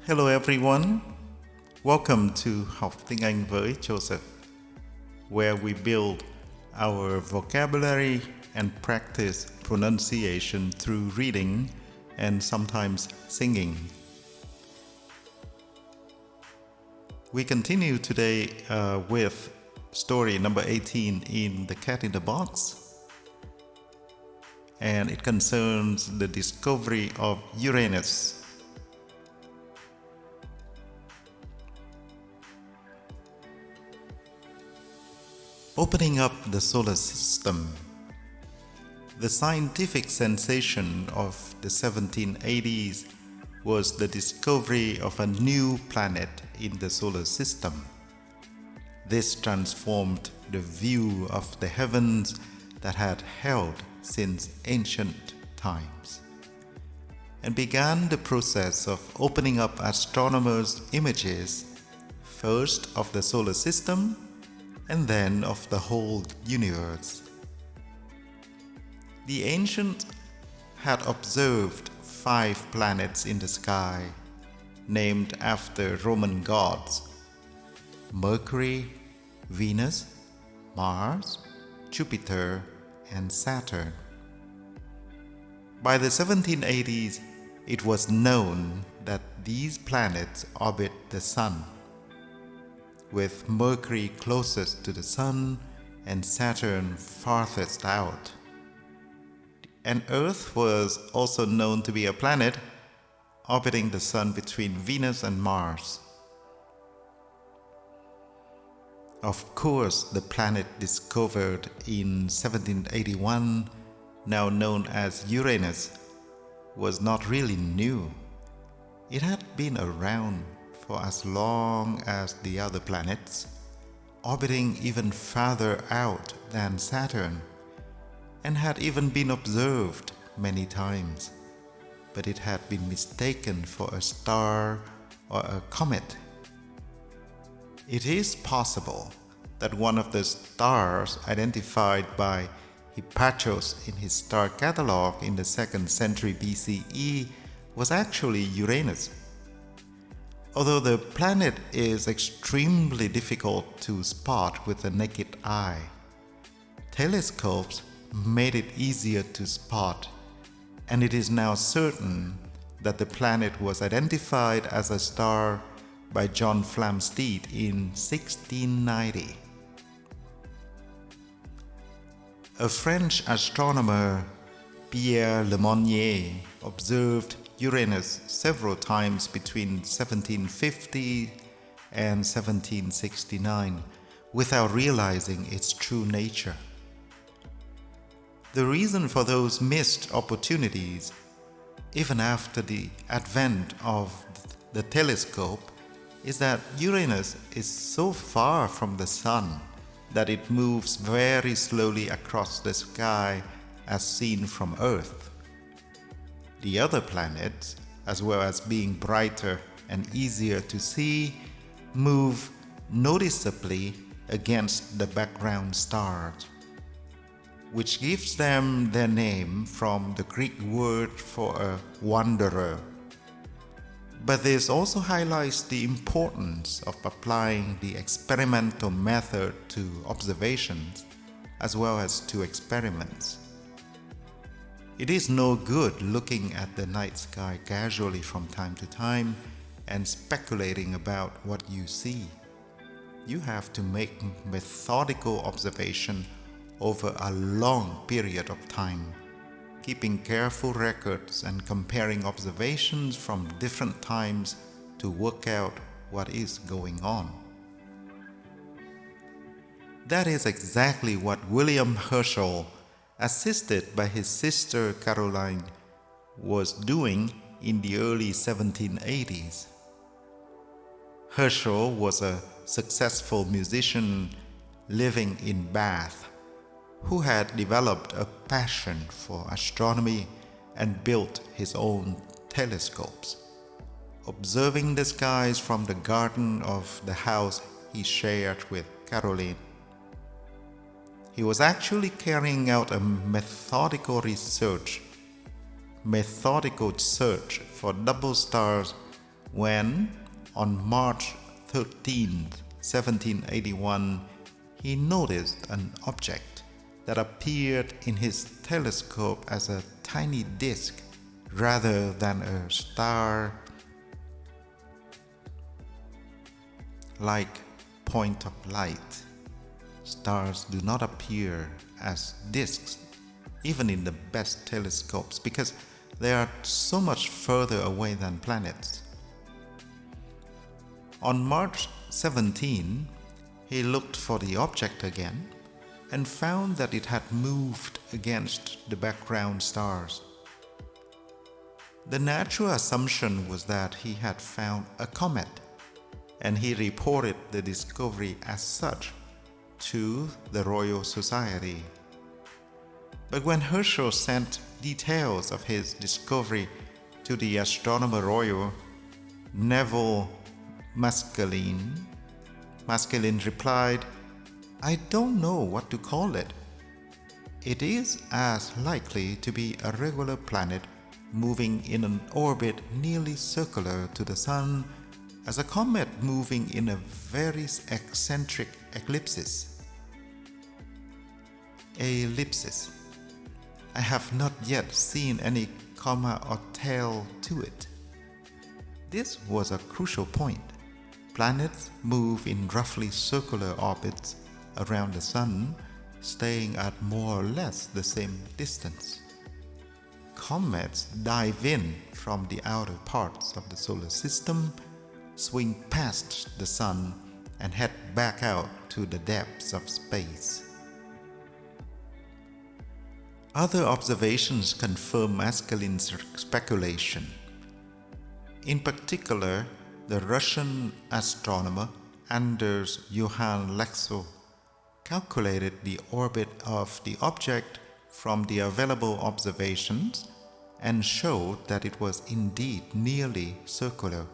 Hello everyone, welcome to Học Tiếng Anh với Joseph, where we build our vocabulary and practice pronunciation through reading and sometimes singing. We continue today with story number 18 in The Cat in the Box, and it concerns the discovery of Uranus. Opening up the solar system. The scientific sensation of the 1780s was the discovery of a new planet in the solar system. This transformed the view of the heavens that had held since ancient times, and began the process of opening up astronomers' images, first of the solar system and then of the whole universe. The ancients had observed 5 planets in the sky, named after Roman gods: Mercury, Venus, Mars, Jupiter, and Saturn. By the 1780s, it was known that these planets orbit the Sun, with Mercury closest to the Sun and Saturn farthest out. And Earth was also known to be a planet orbiting the Sun between Venus and Mars. Of course, the planet discovered in 1781, now known as Uranus, was not really new. It had been around for as long as the other planets, orbiting even farther out than Saturn, and had even been observed many times, but it had been mistaken for a star or a comet. It is possible that one of the stars identified by Hipparchus in his star catalogue in the 2nd century BCE was actually Uranus. Although the planet is extremely difficult to spot with the naked eye, telescopes made it easier to spot, and it is now certain that the planet was identified as a star by John Flamsteed in 1690. A French astronomer, Pierre Lemonnier, observed Uranus several times between 1750 and 1769 without realizing its true nature. The reason for those missed opportunities, even after the advent of the telescope, is that Uranus is so far from the Sun that it moves very slowly across the sky as seen from Earth. The other planets, as well as being brighter and easier to see, move noticeably against the background stars, which gives them their name from the Greek word for a wanderer. But this also highlights the importance of applying the experimental method to observations as well as to experiments. It is no good looking at the night sky casually from time to time and speculating about what you see. You have to make methodical observation over a long period of time, keeping careful records and comparing observations from different times to work out what is going on. That is exactly what William Herschel, assisted by his sister Caroline, was doing in the early 1780s. Herschel was a successful musician living in Bath, who had developed a passion for astronomy and built his own telescopes, observing the skies from the garden of the house he shared with Caroline. He was actually carrying out a methodical search for double stars when, on March 13, 1781, he noticed an object that appeared in his telescope as a tiny disk rather than a star-like point of light. Stars do not appear as disks, even in the best telescopes, because they are so much further away than planets. On March 17, he looked for the object again and found that it had moved against the background stars. The natural assumption was that he had found a comet, and he reported the discovery as such to the Royal Society. But when Herschel sent details of his discovery to the Astronomer Royal, Neville Maskelyne replied, "I don't know what to call it. It is as likely to be a regular planet moving in an orbit nearly circular to the Sun as a comet moving in a very eccentric ellipsis." Ellipsis. I have not yet seen any comma or tail to it. This was a crucial point. Planets move in roughly circular orbits around the Sun, staying at more or less the same distance. Comets dive in from the outer parts of the solar system, swing past the Sun, and head back out to the depths of space. Other observations confirm Maskelyne's speculation. In particular, the Russian astronomer Anders Johann Lexell calculated the orbit of the object from the available observations and showed that it was indeed nearly circular.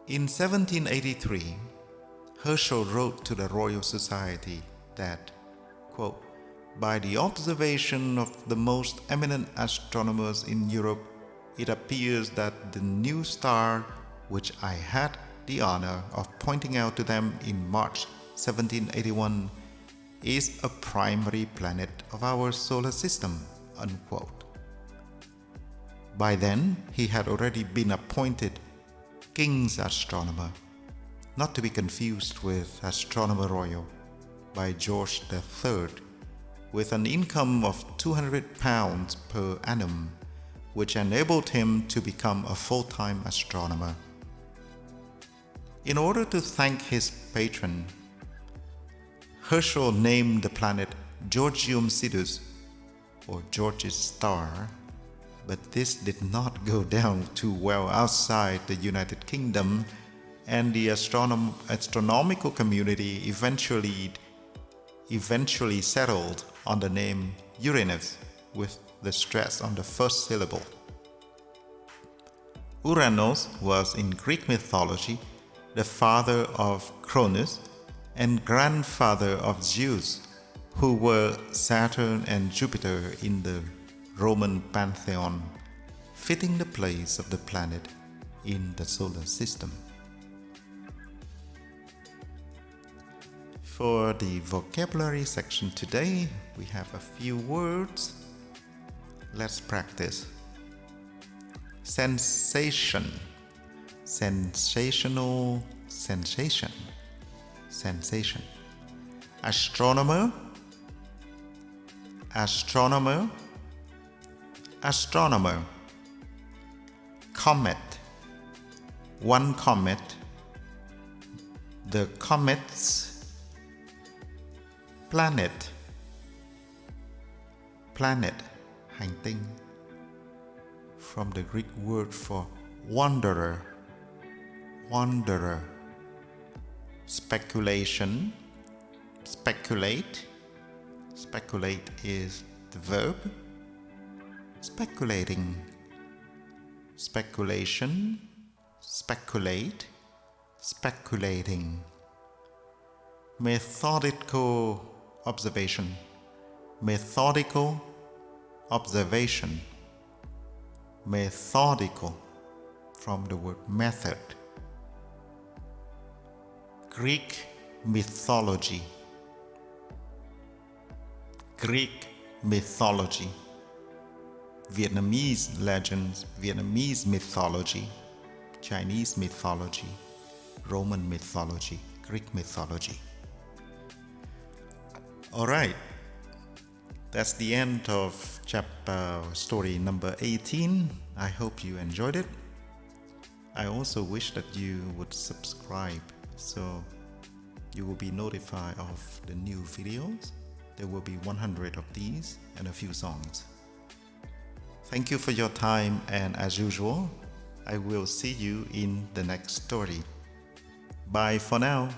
In 1783, Herschel wrote to the Royal Society that, quote, "By the observation of the most eminent astronomers in Europe, it appears that the new star, which I had the honor of pointing out to them in March 1781, is a primary planet of our solar system," unquote. By then, he had already been appointed King's Astronomer, not to be confused with Astronomer Royal, by George III, with an income of £200 per annum, which enabled him to become a full-time astronomer. In order to thank his patron, Herschel named the planet Georgium Sidus, or George's star, but this did not go down too well outside the United Kingdom, and the astronomical community eventually settled on the name Uranus, with the stress on the first syllable. Uranus was in Greek mythology the father of Cronus and grandfather of Zeus, who were Saturn and Jupiter in the Roman pantheon, fitting the place of the planet in the solar system. For the vocabulary section today, we have a few words. Let's practice. Sensation, sensational, sensation, sensation. Astronomer, astronomer, astronomer. Comet, one comet. The comets. Planet, planet, hành tinh, from the Greek word for wanderer, wanderer. Speculation, speculate, speculate is the verb. Speculating, speculation, speculate, speculating. Methodical observation, methodical observation, methodical, from the word method. Greek mythology. Greek mythology. Vietnamese legends, Vietnamese mythology, Chinese mythology, Roman mythology, Greek mythology. Alright, that's the end of chapter story number 18. I hope you enjoyed it. I also wish that you would subscribe so you will be notified of the new videos. There will be 100 of these and a few songs. Thank you for your time, and as usual, I will see you in the next story. Bye for now.